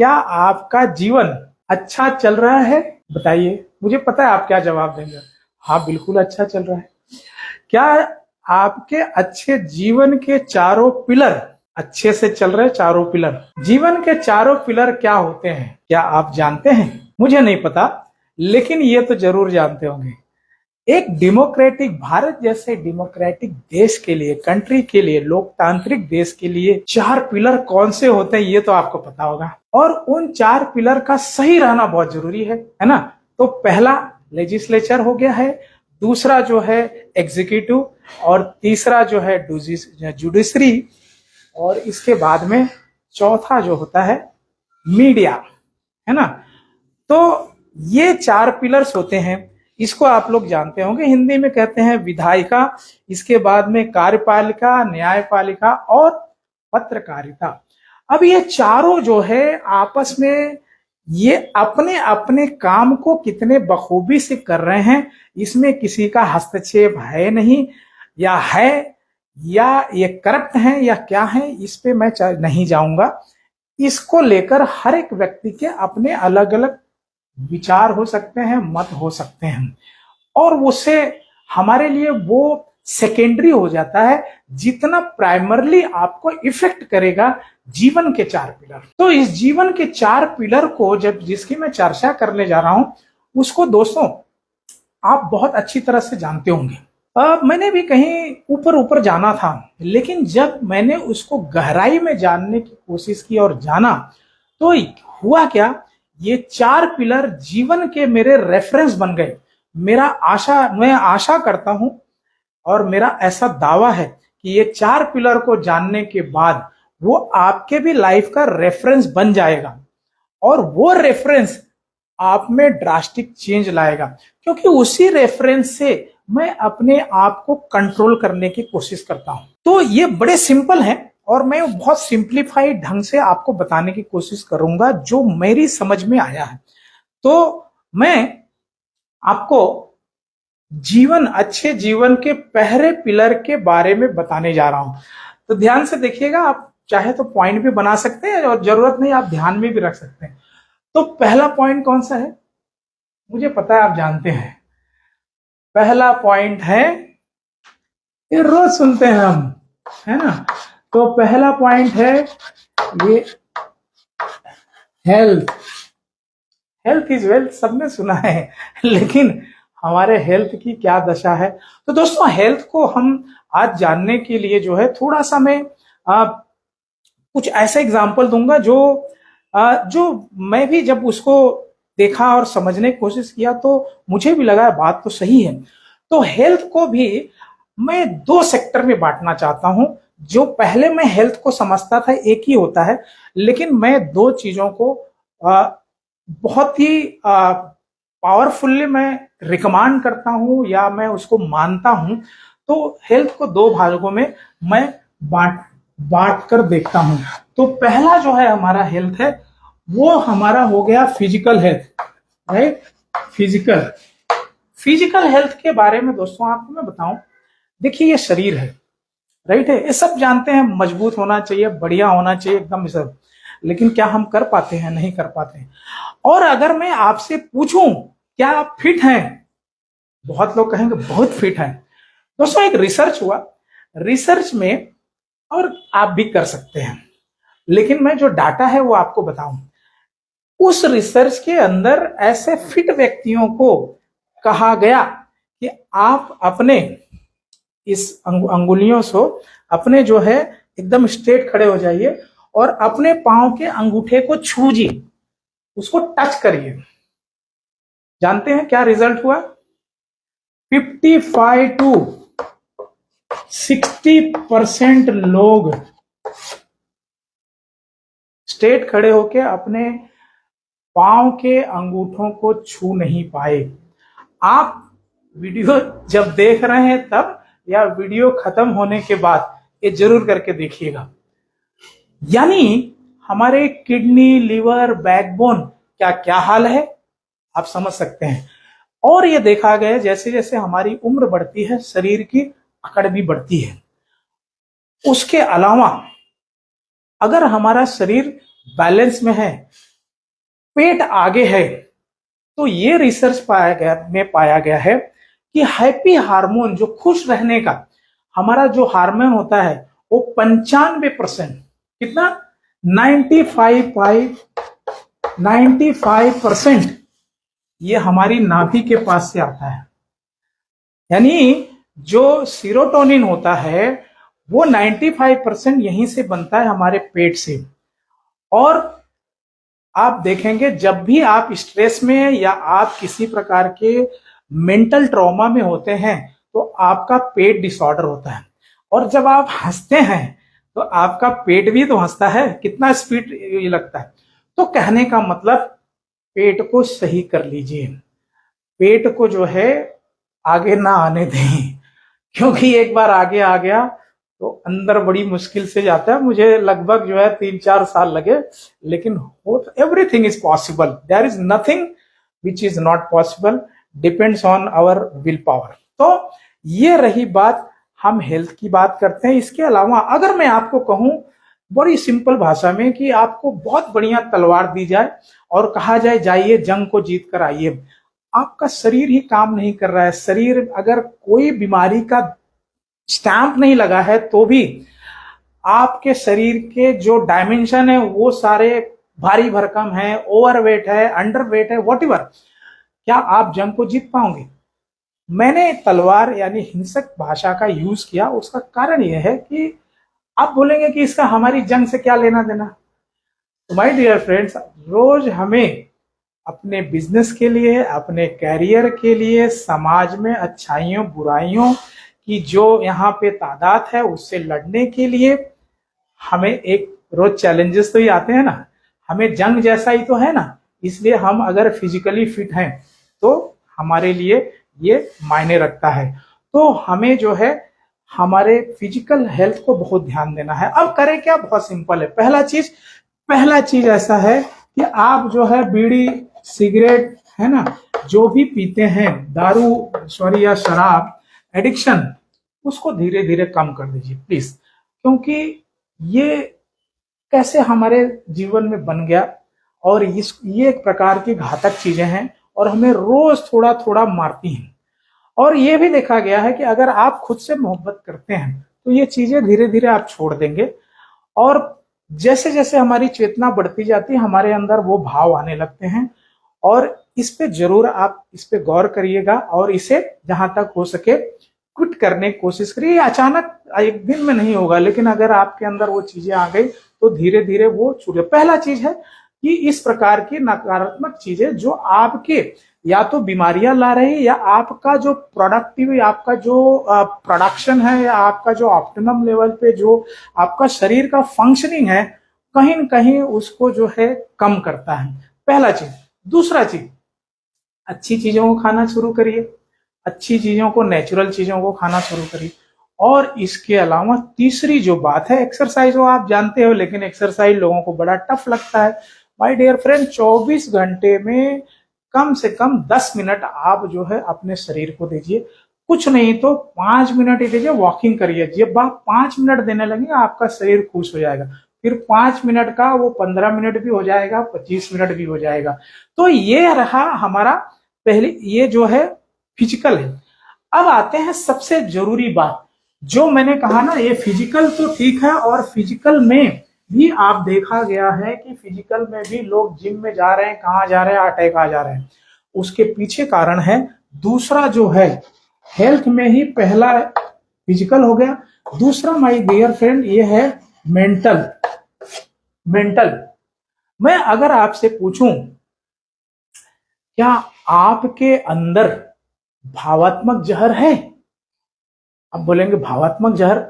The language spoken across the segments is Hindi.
क्या आपका जीवन अच्छा चल रहा है? बताइए, मुझे पता है आप क्या जवाब देंगे। हाँ, बिल्कुल अच्छा चल रहा है। क्या आपके अच्छे जीवन के चारों पिलर अच्छे से चल रहे हैं? चारों पिलर, जीवन के चारों पिलर क्या होते हैं, क्या आप जानते हैं? मुझे नहीं पता, लेकिन ये तो जरूर जानते होंगे। एक डेमोक्रेटिक भारत जैसे डेमोक्रेटिक देश के लिए, कंट्री के लिए, लोकतांत्रिक देश के लिए चार पिलर कौन से होते हैं ये तो आपको पता होगा। और उन चार पिलर का सही रहना बहुत जरूरी है ना। तो पहला लेजिस्लेचर हो गया है, दूसरा जो है एग्जीक्यूटिव, और तीसरा जो है जुडिशरी, और इसके बाद में चौथा जो होता है मीडिया, है ना। तो ये चार पिलर्स होते हैं। इसको आप लोग जानते होंगे, हिंदी में कहते हैं विधायिका, इसके बाद में कार्यपालिका, न्यायपालिका और पत्रकारिता। अब ये चारों जो है आपस में ये अपने अपने काम को कितने बखूबी से कर रहे हैं, इसमें किसी का हस्तक्षेप है नहीं, या है, या ये करप्ट है या क्या है, इस पे मैं नहीं जाऊंगा। इसको लेकर हर एक व्यक्ति के अपने अलग अलग विचार हो सकते हैं, मत हो सकते हैं, और उससे हमारे लिए वो सेकेंडरी हो जाता है जितना प्राइमरली आपको इफेक्ट करेगा जीवन के चार पिलर। तो इस जीवन के चार पिलर को जिसकी मैं चर्चा करने जा रहा हूं, उसको दोस्तों आप बहुत अच्छी तरह से जानते होंगे। मैंने भी कहीं ऊपर ऊपर जाना था, लेकिन जब मैंने उसको गहराई में जानने की कोशिश की और जाना, तो हुआ क्या, ये चार पिलर जीवन के मेरे रेफरेंस बन गए। मैं आशा करता हूं और मेरा ऐसा दावा है कि ये चार पिलर को जानने के बाद वो आपके भी लाइफ का रेफरेंस बन जाएगा, और वो रेफरेंस आप में ड्रास्टिक चेंज लाएगा, क्योंकि उसी रेफरेंस से मैं अपने आप को कंट्रोल करने की कोशिश करता हूं। तो ये बड़े सिंपल है, और मैं बहुत सिंप्लीफाइड ढंग से आपको बताने की कोशिश करूंगा जो मेरी समझ में आया है। तो मैं आपको अच्छे जीवन के पहले पिलर के बारे में बताने जा रहा हूं। तो ध्यान से देखिएगा, आप चाहे तो पॉइंट भी बना सकते हैं, और जरूरत नहीं आप ध्यान में भी रख सकते हैं। तो पहला पॉइंट कौन सा है, मुझे पता है आप जानते हैं। पहला पॉइंट है, ये रोज सुनते हैं हम, है ना। तो पहला पॉइंट है ये हेल्थ। हेल्थ इज वेल्थ, सबने सुना है, लेकिन हमारे हेल्थ की क्या दशा है। तो दोस्तों, हेल्थ को हम आज जानने के लिए जो है थोड़ा सा मैं कुछ ऐसा एग्जाम्पल दूंगा जो मैं भी जब उसको देखा और समझने की कोशिश किया तो मुझे भी लगा बात तो सही है। तो हेल्थ को भी मैं दो सेक्टर में बांटना चाहता हूं। जो पहले मैं हेल्थ को समझता था एक ही होता है, लेकिन मैं दो चीजों को बहुत ही पावरफुल्ली मैं रिकमेंड करता हूं, या मैं उसको मानता हूं। तो हेल्थ को दो भागों में मैं बांट कर देखता हूं। तो पहला जो है हमारा हेल्थ है, वो हमारा हो गया physical health, right. Physical health के बारे में दोस्तों आपको मैं बताऊं, देखिए ये शरीर है, राइट है, ये सब जानते हैं, मजबूत होना चाहिए, बढ़िया होना चाहिए एकदम सब, लेकिन क्या हम कर पाते हैं? नहीं कर पाते हैं। और अगर मैं आपसे पूछूं क्या आप फिट हैं, बहुत लोग कहेंगे बहुत फिट हैं। दोस्तों, एक रिसर्च हुआ, रिसर्च में, और आप भी कर सकते हैं, लेकिन मैं जो डाटा है वो आपको बताऊं। उस रिसर्च के अंदर ऐसे फिट व्यक्तियों को कहा गया कि आप अपने इस अंगुलियों से अपने जो है एकदम स्ट्रेट खड़े हो जाइए, और अपने पांव के अंगूठे को छूजिए, उसको टच करिए। जानते हैं क्या रिजल्ट हुआ? 55 to 60% लोग स्ट्रेट खड़े होके अपने पांव के अंगूठों को छू नहीं पाए। आप वीडियो जब देख रहे हैं तब, या वीडियो खत्म होने के बाद ये जरूर करके देखिएगा। यानी हमारे किडनी, लिवर, बैकबोन क्या क्या हाल है, आप समझ सकते हैं। और ये देखा गया जैसे जैसे हमारी उम्र बढ़ती है, शरीर की अकड़ भी बढ़ती है। उसके अलावा अगर हमारा शरीर बैलेंस में है पेट आगे है तो ये रिसर्च पाया गया है कि हैप्पी हार्मोन, जो खुश रहने का हमारा जो हार्मोन होता है, वो 95%, कितना, 95% ये हमारी नाभि के पास से आता है। यानी जो सीरोटोनिन होता है वो 95% यहीं से बनता है, हमारे पेट से। और आप देखेंगे जब भी आप स्ट्रेस में या आप किसी प्रकार के मेंटल ट्रॉमा में होते हैं तो आपका पेट डिसऑर्डर होता है, और जब आप हंसते हैं तो आपका पेट भी तो हंसता है, कितना स्पीड ये लगता है। तो कहने का मतलब, पेट को सही कर लीजिए, पेट को जो है आगे ना आने दें, क्योंकि एक बार आगे आ गया तो अंदर बड़ी मुश्किल से जाता है। मुझे लगभग जो है 3-4 साल लगे, लेकिन everything is possible, there is nothing which is not possible, depends on our will power. तो ये रही बात, हम हेल्थ की बात करते हैं। इसके अलावा अगर मैं आपको कहूं बड़ी सिंपल भाषा में कि आपको बहुत बढ़िया तलवार दी जाए और कहा जाए जाइए जंग को जीत कर आइए, आपका शरीर ही काम नहीं कर रहा है, शरीर अगर कोई बीमारी का स्टैंप नहीं लगा है तो भी आपके शरीर के जो डायमेंशन है वो सारे भारी भरकम है, ओवरवेट है, अंडरवेट है, व्हाटएवर, क्या आप जंग को जीत पाओगे? मैंने तलवार यानी हिंसक भाषा का यूज किया, उसका कारण यह है कि आप बोलेंगे कि इसका हमारी जंग से क्या लेना देना। तो माय डियर फ्रेंड्स, रोज हमें अपने बिजनेस के लिए, अपने कैरियर के लिए, समाज में अच्छाइयों बुराइयों की जो यहाँ पे तादाद है उससे लड़ने के लिए हमें एक रोज चैलेंजेस तो ही आते हैं ना, हमें जंग जैसा ही तो है ना। इसलिए हम अगर फिजिकली फिट हैं तो हमारे लिए ये मायने रखता है। तो हमें जो है हमारे फिजिकल हेल्थ को बहुत ध्यान देना है। अब करें क्या? बहुत सिंपल है। पहला चीज ऐसा है कि आप जो है बीड़ी सिगरेट है ना, जो भी पीते हैं, दारू या शराब एडिक्शन, उसको धीरे धीरे कम कर दीजिए प्लीज, क्योंकि ये कैसे हमारे जीवन में बन गया और ये एक प्रकार की घातक चीजें हैं और हमें रोज थोड़ा थोड़ा मारती हैं। और ये भी देखा गया है कि अगर आप खुद से मोहब्बत करते हैं तो ये चीजें धीरे धीरे आप छोड़ देंगे, और जैसे जैसे हमारी चेतना बढ़ती जाती है हमारे अंदर वो भाव आने लगते हैं। और इस पे जरूर आप इस पे गौर करिएगा और इसे जहां तक हो सके क्विट करने की कोशिश करिए। अचानक एक दिन में नहीं होगा, लेकिन अगर आपके अंदर वो चीजें आ गई तो धीरे धीरे वो छूटे। पहला चीज है कि इस प्रकार की नकारात्मक चीजें जो आपके या तो बीमारियां ला रही है, या आपका जो प्रोडक्टिव, आपका जो प्रोडक्शन है, या आपका जो ऑप्टिमम लेवल पे जो आपका शरीर का फंक्शनिंग है, कहीं न कहीं उसको जो है कम करता है। पहला चीज। दूसरा चीज, अच्छी चीजों को खाना शुरू करिए, अच्छी चीजों को, नेचुरल चीजों को खाना शुरू करिए। और इसके अलावा तीसरी जो बात है, एक्सरसाइज हो, आप जानते हो, लेकिन एक्सरसाइज लोगों को बड़ा टफ लगता है। माय डियर फ्रेंड, 24 घंटे में कम से कम 10 मिनट आप जो है अपने शरीर को दीजिए। कुछ नहीं तो 5 मिनट ही दीजिए, वॉकिंग करिए। जब आप 5 मिनट देने लगेंगे आपका शरीर खुश हो जाएगा। फिर 5 मिनट का वो 15 मिनट भी हो जाएगा, 25 मिनट भी हो जाएगा। तो ये रहा हमारा पहले, ये जो है फिजिकल है। अब आते हैं सबसे जरूरी बात, जो मैंने कहा ना, ये फिजिकल तो ठीक है, और फिजिकल में भी आप देखा गया है कि फिजिकल में भी लोग जिम में जा रहे हैं, कहाँ जा रहे हैं, अटैक आ जा रहे हैं। उसके पीछे कारण है। दूसरा जो है, हेल्थ में ही पहला फिजिकल हो गया, दूसरा माय डियर फ्रेंड ये है मेंटल। मैं अगर आपसे पूछूं क्या आपके अंदर भावात्मक जहर है? अब बोलेंगे भावात्मक जहर?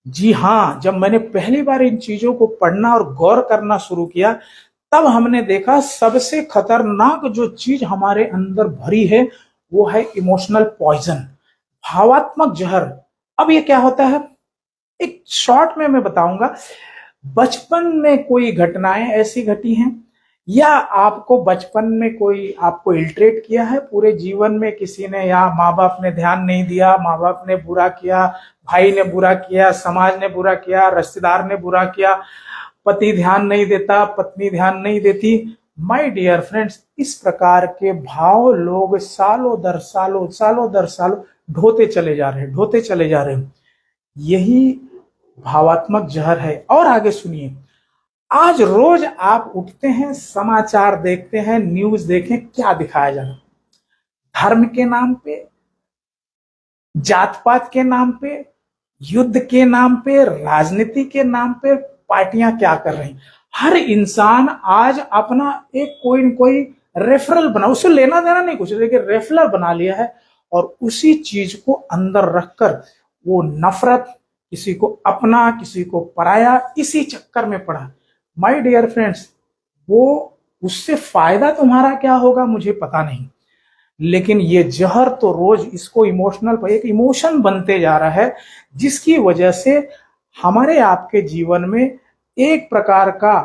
जी हाँ, जब मैंने पहली बार इन चीजों को पढ़ना और गौर करना शुरू किया तब हमने देखा सबसे खतरनाक जो चीज हमारे अंदर भरी है वो है इमोशनल पॉइजन, भावात्मक जहर। अब ये क्या होता है, एक शॉर्ट में मैं बताऊंगा। बचपन में कोई घटनाएं ऐसी घटी हैं, या आपको बचपन में कोई आपको इल्ट्रेट किया है, पूरे जीवन में किसी ने, या माँ बाप ने ध्यान नहीं दिया, माँ बाप ने बुरा किया, भाई ने बुरा किया, समाज ने बुरा किया, रिश्तेदार ने बुरा किया, पति ध्यान नहीं देता, पत्नी ध्यान नहीं देती, माय डियर फ्रेंड्स, इस प्रकार के भाव लोग सालों दर सालों सालों दर सालों ढोते चले जा रहे हैं, ढोते चले जा रहे हैं। यही भावात्मक जहर है। और आगे सुनिए, आज रोज आप उठते हैं, समाचार देखते हैं, न्यूज देखें, क्या दिखाया जा रहा है? धर्म के नाम पे, जात पात के नाम पे, युद्ध के नाम पे, राजनीति के नाम पे पार्टियां क्या कर रही? हर इंसान आज अपना एक कोई न कोई रेफरल बना, उसे लेना देना नहीं कुछ, लेकिन रेफरल बना लिया है और उसी चीज को अंदर रखकर वो नफरत, किसी को अपना किसी को पराया, इसी चक्कर में पड़ा। माय डियर फ्रेंड्स, वो उससे फायदा तुम्हारा क्या होगा मुझे पता नहीं, लेकिन ये जहर तो रोज इसको इमोशनल पर एक इमोशन बनते जा रहा है, जिसकी वजह से हमारे आपके जीवन में एक प्रकार का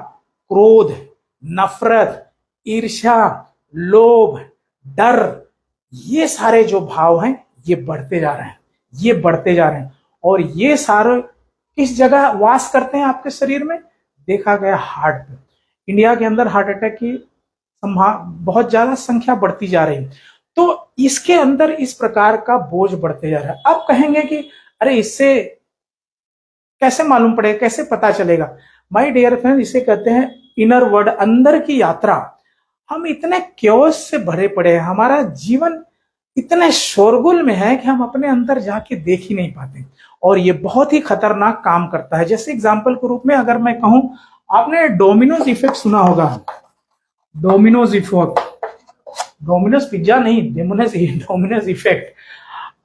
क्रोध, नफरत, ईर्ष्या, लोभ, डर, ये सारे जो भाव हैं ये बढ़ते जा रहे हैं, ये बढ़ते जा रहे हैं। और ये सारे किस जगह वास करते हैं आपके शरीर में? देखा गया हार्ट पे। इंडिया के अंदर हार्ट अटैक की बहुत ज्यादा संख्या बढ़ती जा रही है। तो इसके अंदर इस प्रकार का बोझ बढ़ते जा रहा है। अब कहेंगे कि अरे इससे कैसे मालूम पड़ेगा, कैसे पता चलेगा? माय डियर फ्रेंड, इसे कहते हैं इनर वर्ल्ड, अंदर की यात्रा। हम इतने क्योस से भरे पड़े हैं, हमारा जीवन इतने शोरगुल में है कि हम अपने अंदर जाके देख ही नहीं पाते, और ये बहुत ही खतरनाक काम करता है। जैसे एग्जाम्पल के रूप में अगर मैं कहूं, आपने डोमिनोज इफेक्ट सुना होगा, डोमिनोज इफेक्ट, डोमिनोज पिज्जा नहीं, डोमिनोज इफेक्ट।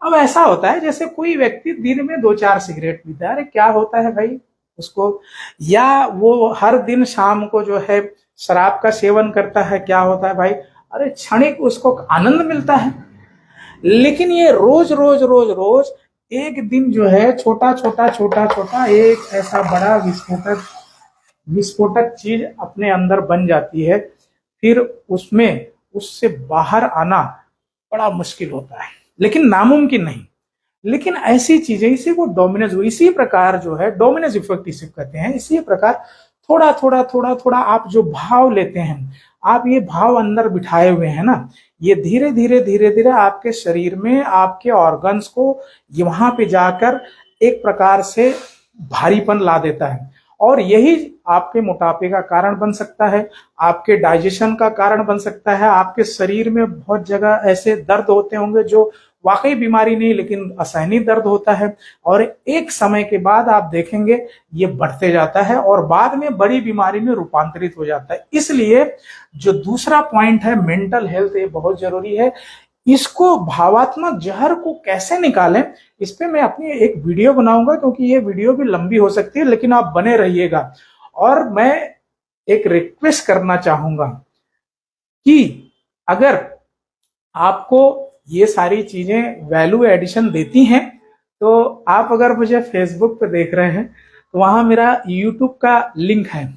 अब ऐसा होता है जैसे कोई व्यक्ति दिन में 2-4 सिगरेट पीता है, अरे क्या होता है भाई उसको, या वो हर दिन शाम को जो है शराब का सेवन करता है, क्या होता है भाई, अरे क्षणिक उसको आनंद मिलता है। लेकिन ये रोज रोज रोज रोज एक दिन जो है छोटा छोटा छोटा छोटा एक ऐसा बड़ा विस्फोटक चीज अपने अंदर बन जाती है, फिर उसमें उससे बाहर आना बड़ा मुश्किल होता है, लेकिन नामुमकिन नहीं। लेकिन ऐसी चीजें, इसी को डोमिनेज, इसी प्रकार जो है डोमिनेज इफेक्ट इसे कहते हैं। इसी प्रकार थोड़ा थोड़ा थोड़ा थोड़ा आप जो भाव लेते हैं, आप ये भाव अंदर बिठाए हुए हैं ना, ये धीरे धीरे धीरे धीरे आपके शरीर में, आपके ऑर्गन्स को वहां पे जाकर एक प्रकार से भारीपन ला देता है, और यही आपके मोटापे का कारण बन सकता है, आपके डाइजेशन का कारण बन सकता है। आपके शरीर में बहुत जगह ऐसे दर्द होते होंगे जो वाकई बीमारी नहीं, लेकिन असहनीय दर्द होता है, और एक समय के बाद आप देखेंगे ये बढ़ते जाता है और बाद में बड़ी बीमारी में रूपांतरित हो जाता है। इसलिए जो दूसरा पॉइंट है मेंटल हेल्थ, ये बहुत जरूरी है। इसको, भावात्मक जहर को कैसे निकालें, इस पे मैं अपनी एक वीडियो बनाऊंगा, क्योंकि ये वीडियो भी लंबी हो सकती है, लेकिन आप बने रहिएगा। और मैं एक रिक्वेस्ट करना चाहूंगा कि अगर आपको ये सारी चीजें वैल्यू एडिशन देती हैं, तो आप अगर मुझे फेसबुक पे देख रहे हैं तो वहां मेरा यूट्यूब का लिंक है,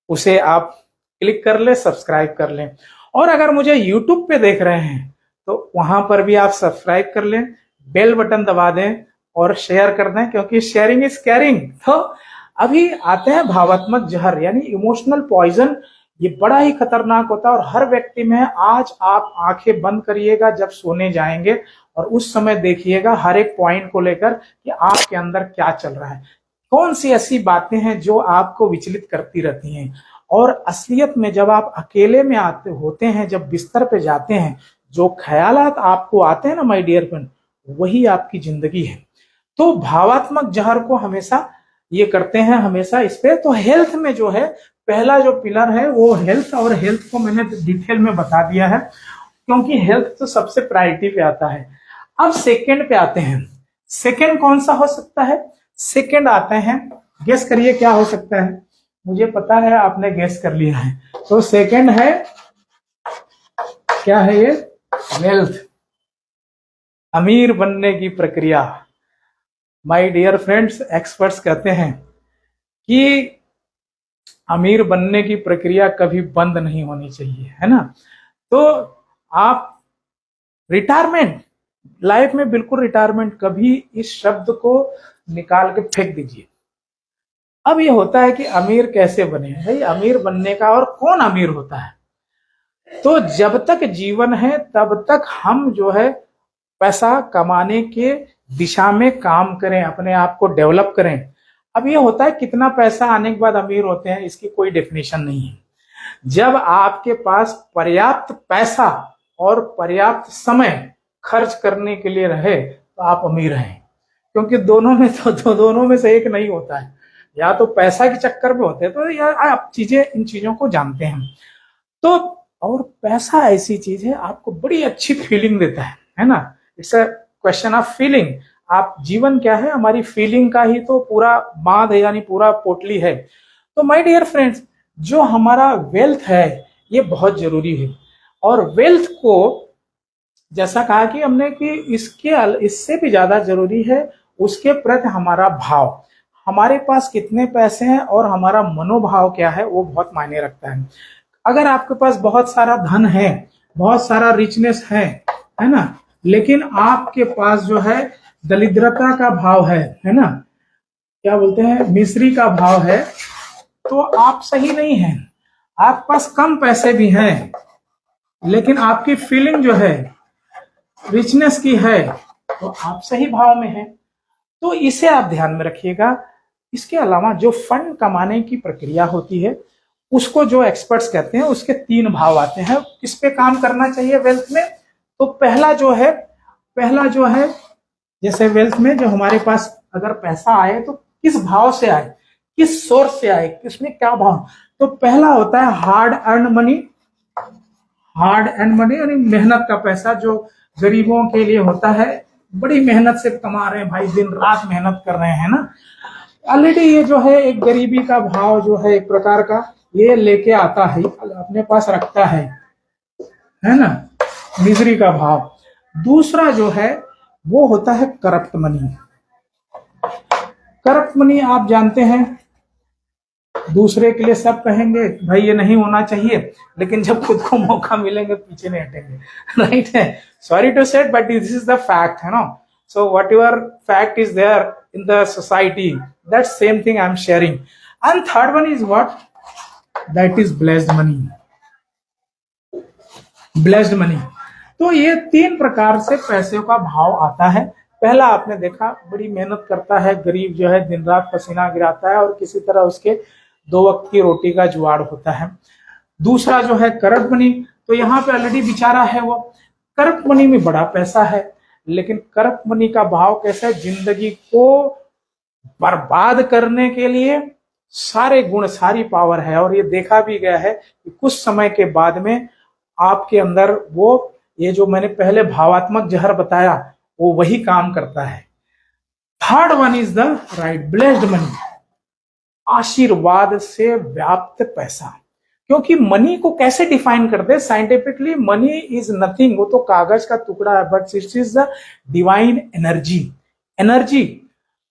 उसे आप क्लिक कर ले, सब्सक्राइब कर लें। और अगर मुझे यूट्यूब पे देख रहे हैं तो वहां पर भी आप सब्सक्राइब कर लें, बेल बटन दबा दें और शेयर कर दें, क्योंकि शेयरिंग इज केयरिंग। तो अभी आते हैं भावात्मक जहर, यानी इमोशनल पॉइजन। ये बड़ा ही खतरनाक होता है और हर व्यक्ति में। आज आप आंखें बंद करिएगा जब सोने जाएंगे, और उस समय देखिएगा हर एक पॉइंट को लेकर कि आपके अंदर क्या चल रहा है, कौन सी ऐसी बातें हैं जो आपको विचलित करती रहती हैं। और असलियत में जब आप अकेले में आते होते हैं, जब बिस्तर पे जाते हैं, जो ख्यालात आपको आते हैं ना माय डियर फ्रेंड, वही आपकी जिंदगी है। तो भावात्मक जहर को हमेशा ये करते हैं, हमेशा इस पे। तो हेल्थ में जो है पहला जो पिलर है वो हेल्थ, और हेल्थ को मैंने डिटेल में बता दिया है, क्योंकि हेल्थ तो सबसे प्रायोरिटी पे आता है। अब सेकंड पे आते हैं। सेकंड कौन सा हो सकता है? सेकंड आते हैं, गेस करिए क्या हो सकता है। मुझे पता है आपने गेस कर लिया है। तो सेकंड है, क्या है ये? वेल्थ, अमीर बनने की प्रक्रिया। माय डियर फ्रेंड्स, एक्सपर्ट्स कहते हैं कि अमीर बनने की प्रक्रिया कभी बंद नहीं होनी चाहिए, है ना। तो आप रिटायरमेंट, लाइफ में बिल्कुल रिटायरमेंट, कभी इस शब्द को निकाल के फेंक दीजिए। अब ये होता है कि अमीर कैसे बने भाई, अमीर बनने का, और कौन अमीर होता है? तो जब तक जीवन है तब तक हम जो है पैसा कमाने के दिशा में काम करें, अपने आप को डेवलप करें। अब ये होता है कितना पैसा आने के बाद अमीर होते हैं, इसकी कोई डेफिनेशन नहीं है। जब आपके पास पर्याप्त पैसा और पर्याप्त समय खर्च करने के लिए रहे तो आप अमीर हैं, क्योंकि दोनों में तो दोनों में से एक नहीं होता है, या तो पैसा के चक्कर में होते हैं तो या आप चीजें इन चीजों को जानते हैं। तो और पैसा ऐसी चीज है आपको बड़ी अच्छी फीलिंग देता है ना। It's a question of feeling. आप जीवन क्या है, हमारी फीलिंग का ही तो पूरा बांध है, यानी पूरा पोटली है। तो माय डियर फ्रेंड्स, जो हमारा वेल्थ है ये बहुत जरूरी है। और वेल्थ को जैसा कहा कि हमने कि इससे भी ज्यादा जरूरी है उसके प्रति हमारा भाव। हमारे पास कितने पैसे हैं और हमारा मनोभाव क्या है वो बहुत मायने रखता है। अगर आपके पास बहुत सारा धन है, बहुत सारा रिचनेस है ना, लेकिन आपके पास जो है दरिद्रता का भाव है ना, क्या बोलते हैं, मिस्री का भाव है, तो आप सही नहीं है। आपके पास कम पैसे भी हैं लेकिन आपकी फीलिंग जो है रिचनेस की है तो आप सही भाव में हैं। तो इसे आप ध्यान में रखिएगा। इसके अलावा जो फंड कमाने की प्रक्रिया होती है उसको जो एक्सपर्ट्स कहते हैं उसके 3 भाव आते हैं। किस पे काम करना चाहिए वेल्थ में? तो पहला जो है जैसे वेल्थ में जो हमारे पास अगर पैसा आए तो किस भाव से आए, किस सोर्स से आए, किसमें क्या भाव। तो पहला होता है hard earn money. Hard earn money यानी मेहनत का पैसा, जो गरीबों के लिए होता है, बड़ी मेहनत से कमा रहे हैं भाई, दिन रात मेहनत कर रहे हैं ना। ऑलरेडी ये जो है एक गरीबी का भाव जो है एक प्रकार का ये लेके आता है, अपने पास रखता है ना, मिजरी का भाव। दूसरा जो है वो होता है करप्ट मनी। करप्ट मनी आप जानते हैं, दूसरे के लिए सब कहेंगे भाई ये नहीं होना चाहिए, लेकिन जब खुद को मौका मिलेंगे पीछे नहीं हटेंगे, राइट है। Sorry to said but this is the fact, है ना। So whatever fact is there in the society, that same thing I am sharing. And third one is what, that is blessed money. Blessed money. तो ये 3 प्रकार से पैसे का भाव आता है। पहला आपने देखा, बड़ी मेहनत करता है गरीब जो है, दिन रात पसीना गिराता है और किसी तरह उसके 2 वक्त की रोटी का जुगाड़ होता है। दूसरा जो है करप्ट मनी, तो यहाँ पे ऑलरेडी बेचारा है वो, करप्ट मनी में बड़ा पैसा है, लेकिन करप्ट मनी का भाव कैसा है, जिंदगी को बर्बाद करने के लिए सारे गुण, सारी पावर है। और ये देखा भी गया है कि कुछ समय के बाद में आपके अंदर वो, ये जो मैंने पहले भावात्मक जहर बताया वो वही काम करता है। Third one is the right blessed money, आशीर्वाद से व्याप्त पैसा। क्योंकि मनी को कैसे डिफाइन करते हैं साइंटिफिकली, मनी इज नथिंग, वो तो कागज का टुकड़ा है, but it is the divine energy.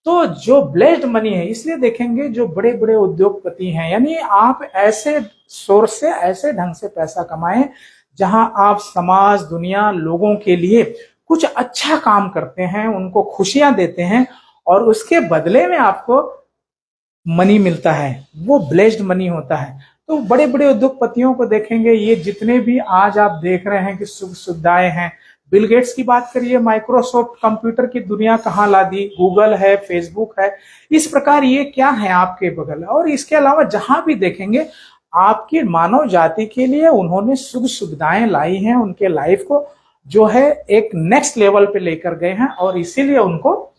तो जो ब्लेस्ड मनी है, इसलिए देखेंगे जो बड़े बड़े उद्योगपति हैं, यानी आप ऐसे सोर्स से, ऐसे ढंग से पैसा कमाएं जहां आप समाज, दुनिया, लोगों के लिए कुछ अच्छा काम करते हैं, उनको खुशियां देते हैं और उसके बदले में आपको मनी मिलता है, वो ब्लेस्ड मनी होता है। तो बड़े बड़े उद्योगपतियों को देखेंगे, ये जितने भी आज आप देख रहे हैं कि सुख सुविधाएं हैं, बिल गेट्स की बात करिए, माइक्रोसॉफ्ट कंप्यूटर की दुनिया कहाँ ला दी, गूगल है, फेसबुक है, इस प्रकार ये क्या है आपके बगल। और इसके अलावा जहां भी देखेंगे आपकी मानव जाति के लिए उन्होंने सुख सुविधाएं लाई हैं, उनके लाइफ को जो है एक नेक्स्ट लेवल पे लेकर गए हैं, और इसीलिए उनको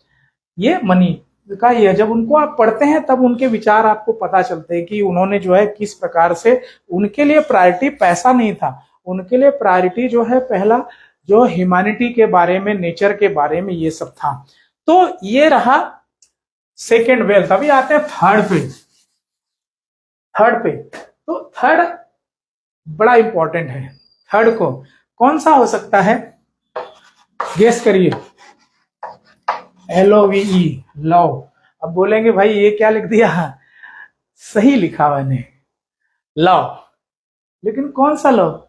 ये मनी का, ये जब उनको आप पढ़ते हैं तब उनके विचार आपको पता चलते हैं कि उन्होंने जो है किस प्रकार से, उनके लिए प्रायोरिटी पैसा नहीं था, उनके लिए प्रायोरिटी जो है पहला जो ह्यूमैनिटी के बारे में, नेचर के बारे में, ये सब था। तो ये रहा सेकेंड वेल्थ। अभी आते हैं थर्ड पे। तो थर्ड बड़ा इंपॉर्टेंट है। थर्ड को कौन सा हो सकता है, गेस करिए। LOVE, love. अब बोलेंगे भाई ये क्या लिख दिया, सही लिखा मैंने, लव। लेकिन कौन सा लव?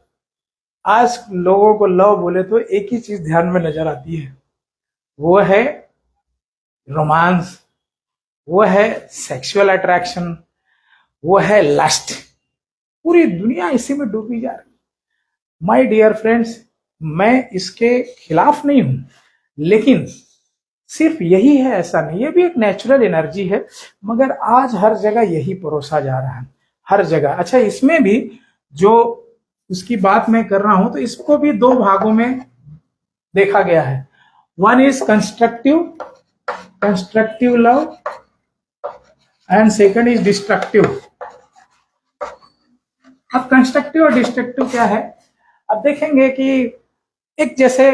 आज लोगों को लव बोले तो एक ही चीज ध्यान में नजर आती है, वो है रोमांस, वो है सेक्सुअल अट्रैक्शन, वो है लस्ट। पूरी दुनिया इसी में डूबी जा रही है। माय डियर फ्रेंड्स, मैं इसके खिलाफ नहीं हूं, लेकिन सिर्फ यही है ऐसा नहीं, ये भी एक नेचुरल एनर्जी है, मगर आज हर जगह यही परोसा जा रहा है, हर जगह। अच्छा, इसमें भी जो उसकी बात मैं कर रहा हूं, तो इसको भी दो भागों में देखा गया है। One is constructive, constructive love, and second is destructive. अब कंस्ट्रक्टिव और डिस्ट्रक्टिव क्या है, अब देखेंगे कि एक जैसे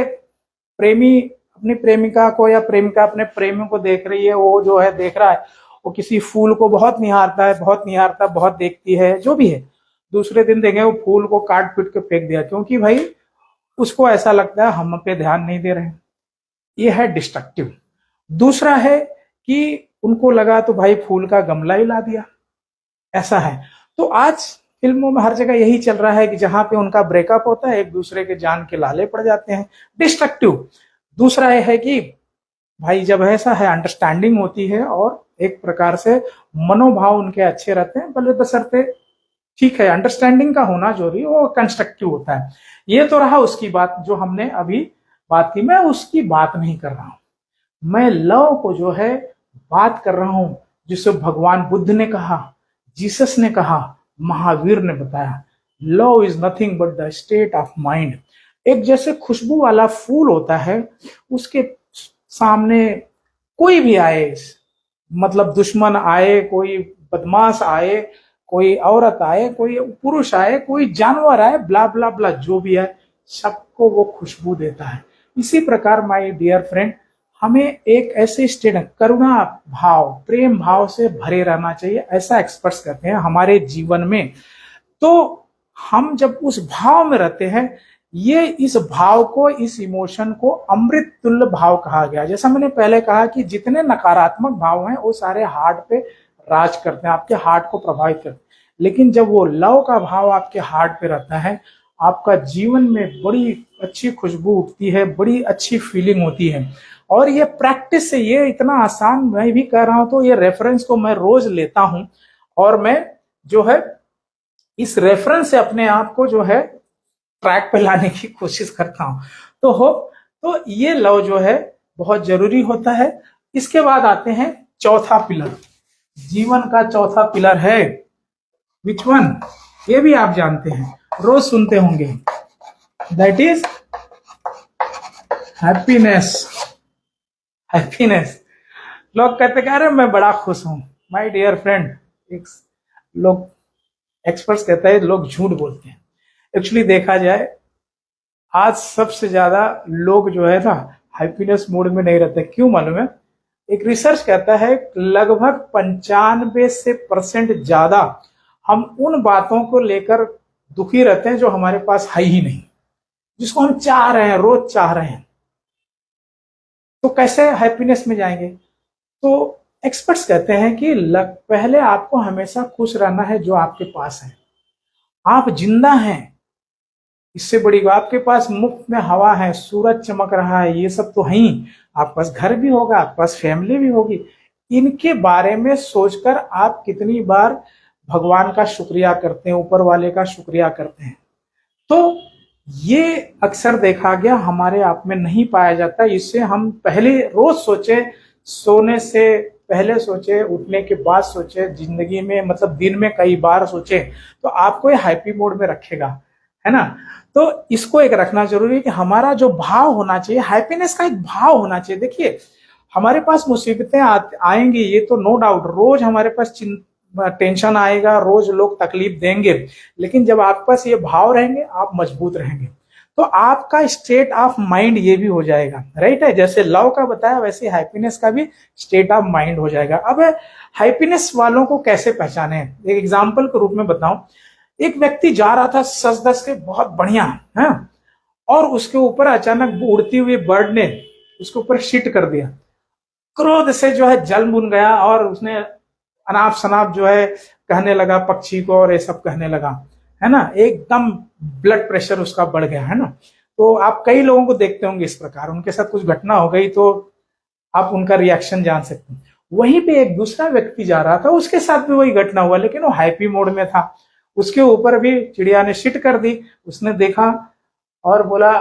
प्रेमी अपनी प्रेमिका को या प्रेमिका अपने प्रेमी को देख रही है, वो जो है देख रहा है, वो किसी फूल को बहुत निहारता है, बहुत निहारता, बहुत देखती है, जो भी है। दूसरे दिन देखेंगे वो फूल को काट पीट के फेंक दिया, क्योंकि भाई उसको ऐसा लगता है हम पे ध्यान नहीं दे रहे हैं। ये है डिस्ट्रक्टिव। दूसरा है कि उनको लगा तो भाई फूल का गमला ही ला दिया, ऐसा है। तो आज फिल्मों में हर जगह यही चल रहा है कि जहां पे उनका ब्रेकअप होता है, एक दूसरे के जान के लाले पड़ जाते हैं, डिस्ट्रक्टिव। दूसरा ये है कि भाई जब ऐसा है, अंडरस्टैंडिंग होती है और एक प्रकार से मनोभाव उनके अच्छे रहते हैं, भले बशर्ते ठीक है अंडरस्टैंडिंग का होना जरूरी, वो कंस्ट्रक्टिव होता है। ये तो रहा उसकी बात जो हमने अभी बात की, मैं उसकी बात नहीं कर रहा हूं, मैं लव को जो है बात कर रहा हूं, जिसे भगवान बुद्ध ने कहा, जीसस ने कहा, महावीर ने बताया, love is nothing but the state of mind. एक जैसे खुशबू वाला फूल होता है, उसके सामने कोई भी आए, मतलब दुश्मन आए, कोई बदमाश आए, कोई औरत आए, कोई पुरुष आए, कोई जानवर आए, ब्ला ब्ला ब्ला जो भी है, सबको वो खुशबू देता है। इसी प्रकार माय डियर फ्रेंड, हमें एक ऐसे स्टेट करुणा भाव, प्रेम भाव से भरे रहना चाहिए, ऐसा एक्सपर्ट्स कहते हैं हमारे जीवन में। तो हम जब उस भाव में रहते हैं, ये इस भाव को, इस इमोशन को अमृत तुल्य भाव कहा गया। जैसा मैंने पहले कहा कि जितने नकारात्मक भाव हैं वो सारे हार्ट पे राज करते हैं, आपके हार्ट को प्रभावित करते हैं, लेकिन जब वो लव का भाव आपके हार्ट पे रहता है, आपका जीवन में बड़ी अच्छी खुशबू उठती है, बड़ी अच्छी फीलिंग होती है। और ये प्रैक्टिस से, ये इतना आसान मैं भी कह रहा हूं, तो ये रेफरेंस को मैं रोज लेता हूं और मैं जो है इस रेफरेंस से अपने आप को जो है ट्रैक पे लाने की कोशिश करता हूं। तो ये लव जो है बहुत जरूरी होता है। इसके बाद आते हैं चौथा पिलर, जीवन का चौथा पिलर है, विच वन, ये भी आप जानते हैं, रोज सुनते होंगे, दैट इज हैप्पीनेस। हैप्पीनेस, लोग कहते कह रहे मैं बड़ा खुश हूं। माय डियर फ्रेंड, लोग एक्सपर्ट्स कहते हैं लोग झूठ बोलते हैं। एक्चुअली देखा जाए, आज सबसे ज्यादा लोग जो है ना हैप्पीनेस मूड में नहीं रहते। क्यों मालूम है? एक रिसर्च कहता है लगभग 95% ज्यादा हम उन बातों को लेकर दुखी रहते हैं जो हमारे पास है ही नहीं, जिसको हम चाह रहे हैं, रोज चाह रहे हैं। तो कैसे हैप्पीनेस में जाएंगे? तो एक्सपर्ट्स कहते हैं कि पहले आपको हमेशा खुश रहना है जो आपके पास है। आप जिंदा हैं, इससे बड़ी बात, आपके पास मुफ्त में हवा है, सूरज चमक रहा है, ये सब तो है ही, आपके पास घर भी होगा, आपके पास फैमिली भी होगी। इनके बारे में सोचकर आप कितनी बार भगवान का शुक्रिया करते हैं, ऊपर वाले का शुक्रिया करते हैं। तो ये अक्सर देखा गया हमारे आप में नहीं पाया जाता। इससे हम पहले रोज सोचे, सोने से पहले सोचे, उठने के बाद सोचे, जिंदगी में मतलब दिन में कई बार सोचे, तो आपको ये हैप्पी मोड में रखेगा, है ना। तो इसको एक रखना जरूरी है कि हमारा जो भाव होना चाहिए, हैप्पीनेस का एक भाव होना चाहिए। देखिए, हमारे पास मुसीबतें आएंगी, ये तो नो डाउट, रोज हमारे पास टेंशन आएगा, रोज लोग तकलीफ देंगे, लेकिन जब आपके पास ये भाव रहेंगे, आप मजबूत रहेंगे, तो आपका स्टेट ऑफ माइंड ये भी हो जाएगा, राइट है। जैसे लव का बताया, वैसे हैप्पीनेस का भी स्टेट ऑफ माइंड हो जाएगा। अब हैप्पीनेस वालों को कैसे पहचाने, एक एग्जाम्पल के रूप में बताऊं। एक व्यक्ति जा रहा था सज धज के, बहुत बढ़िया है, और उसके ऊपर अचानक उड़ती हुई बर्ड ने उसके ऊपर शिट कर दिया। क्रोध से जो है जल बुन गया, और उसने अनाप शनाप जो है कहने लगा पक्षी को, और ये सब कहने लगा, है ना। एकदम ब्लड प्रेशर उसका बढ़ गया, है ना। तो आप कई लोगों को देखते होंगे इस प्रकार, उनके साथ कुछ घटना हो गई तो आप उनका रिएक्शन जान सकते हैं। वहीं पे एक दूसरा व्यक्ति जा रहा था, उसके साथ भी वही घटना हुआ, लेकिन वो हैप्पी मोड में था। उसके ऊपर भी चिड़िया ने शिट कर दी। उसने देखा और बोला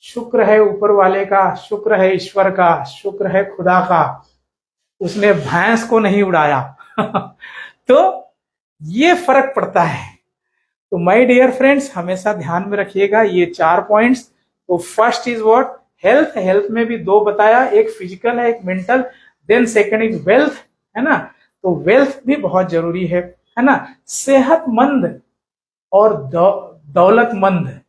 शुक्र है ऊपर वाले का, शुक्र है ईश्वर का, शुक्र है खुदा का, उसने भैंस को नहीं उड़ाया। तो ये फर्क पड़ता है। तो माय डियर फ्रेंड्स, हमेशा ध्यान में रखिएगा ये 4 पॉइंट्स। तो first is what, health. Health में भी 2 बताया, एक फिजिकल है, एक mental. Then second is wealth, है ना। तो वेल्थ भी बहुत जरूरी है ना। सेहतमंद और दौलतमंद,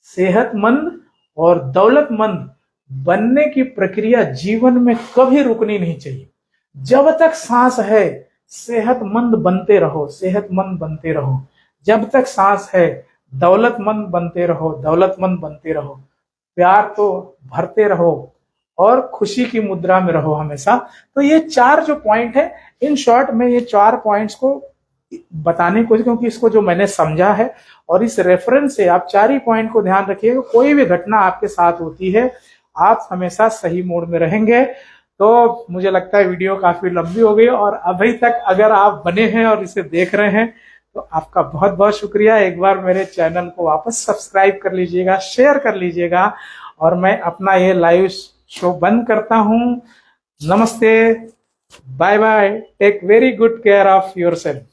सेहतमंद और दौलतमंद बनने की प्रक्रिया जीवन में कभी रुकनी नहीं चाहिए। जब तक सांस है सेहतमंद बनते रहो, सेहतमंद बनते रहो। जब तक सांस है दौलतमंद बनते रहो, दौलतमंद बनते रहो। प्यार तो भरते रहो और खुशी की मुद्रा में रहो हमेशा। तो ये 4 जो पॉइंट है, इन शॉर्ट में ये 4 पॉइंट्स को बताने की कोशिश, क्योंकि इसको जो मैंने समझा है और इस रेफरेंस से आप 4 ही पॉइंट को ध्यान रखिएगा। कोई भी घटना आपके साथ होती है, आप हमेशा सही मोड में रहेंगे। तो मुझे लगता है वीडियो काफी लंबी हो गई, और अभी तक अगर आप बने हैं और इसे देख रहे हैं तो आपका बहुत बहुत शुक्रिया। एक बार मेरे चैनल को वापस सब्सक्राइब कर लीजिएगा, शेयर कर लीजिएगा, और मैं अपना ये लाइव शो बंद करता हूं। नमस्ते, bye bye, take very good care of yourself.